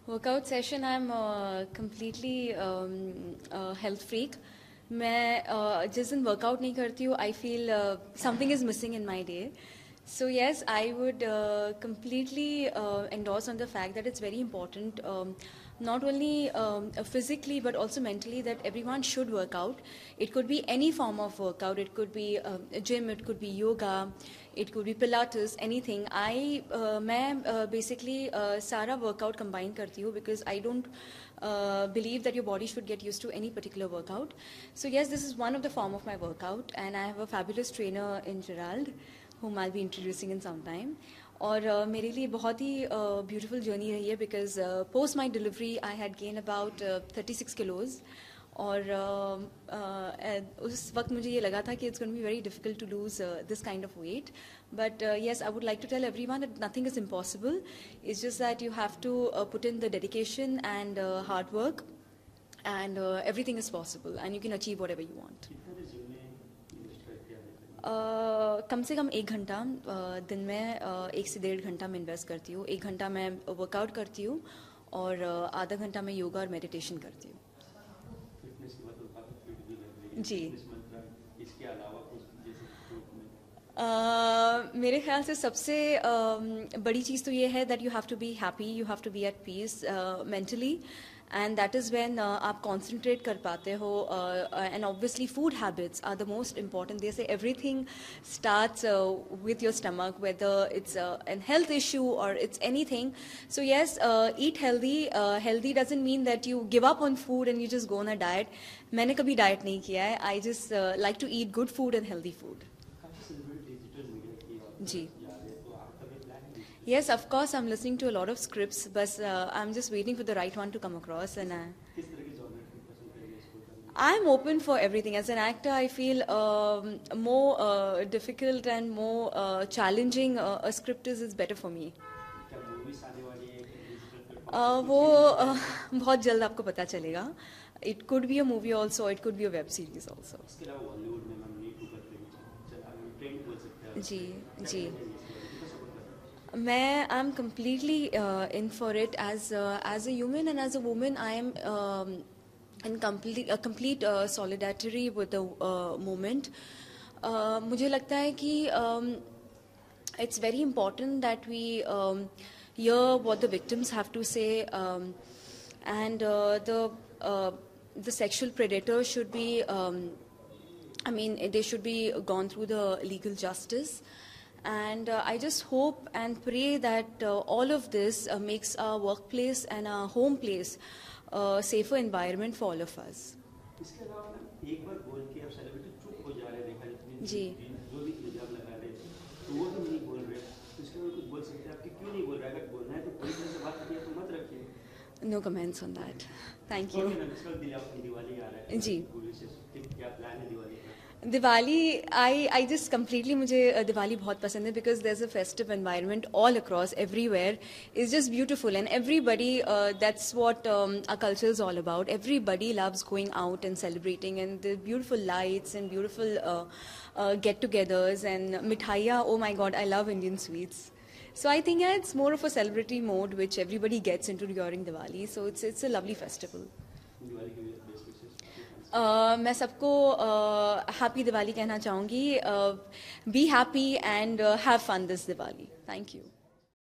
Workout session I am completely health freak. मैं जिस दिन वर्कआउट नहीं करती हूँ I feel something is missing in my day. So yes, I would completely endorse on the fact that it's very important, not only physically but also mentally, that everyone should work out. It could be any form of workout. It could be a gym. It could be yoga. It could be Pilates. Anything. मैं basically सारा workout combine करती हूँ because I don't believe that your body should get used to any particular workout. So yes, this is one of the form of my workout, and I have a fabulous trainer in Gerald, whom I'll be introducing in some time. और मेरे लिए बहुत ही beautiful journey रही है because post my delivery I had gain about 36 kilos. और उस वक्त मुझे ये लगा था कि it's going to be very difficult to lose this kind of weight. But yes, I would like to tell everyone that nothing is impossible. It's just that you have to put in the dedication and hard work, and everything is possible and you can achieve whatever you want. कम से कम 1 घंटा दिन में 1 से 1.5 घंटा मैं invest करती हूँ. 1 घंटा मैं वर्कआउट करती हूँ और आधा घंटा मैं योगा और मेडिटेशन करती हूँ. जी. मेरे ख्याल से सबसे बड़ी चीज़ तो ये है that you have to be happy, you have to be at peace mentally, and that is when आप concentrate कर पाते हो. And obviously food habits are the most important. They say everything starts with your stomach, whether it's an health issue or it's anything. So yes, eat healthy. Healthy doesn't mean that you give up on food and you just go on a diet. मैंने कभी diet नहीं किया है. I just like to eat good food and healthy food. Ji. Yes, of course, I'm listening to a lot of scripts, but I'm just waiting for the right one to come across. And I'm open for everything. As an actor, I feel more difficult and more challenging a script is better for me. वो बहुत जल्द आपको पता चलेगा. It could be a movie also, it could be a web series also. Ji ji. I'm completely in for it as a human and as a woman. I am in complete solidarity with the movement. मुझे लगता है कि it's very important that we hear what the victims have to say, and the sexual predator should be they should be gone through the legal justice. And I just hope and pray that all of this makes our workplace and our home place a safer environment for all of us. Ji. No comments on that. Thank you. Ji. Diwali I just completely मुझे दिवाली बहुत पसंद है because there's a festive environment all across everywhere. It's just beautiful and everybody that's what our culture is all about. Everybody loves going out and celebrating, and the beautiful lights and beautiful get-togethers and mithaiya. Oh my God, I love Indian sweets. So I think it's more of a celebratory mode which everybody gets into during Diwali. So it's a lovely festival. मैं सबको happy Diwali कहना चाहूँगी. Be happy and have fun this Diwali. Thank you.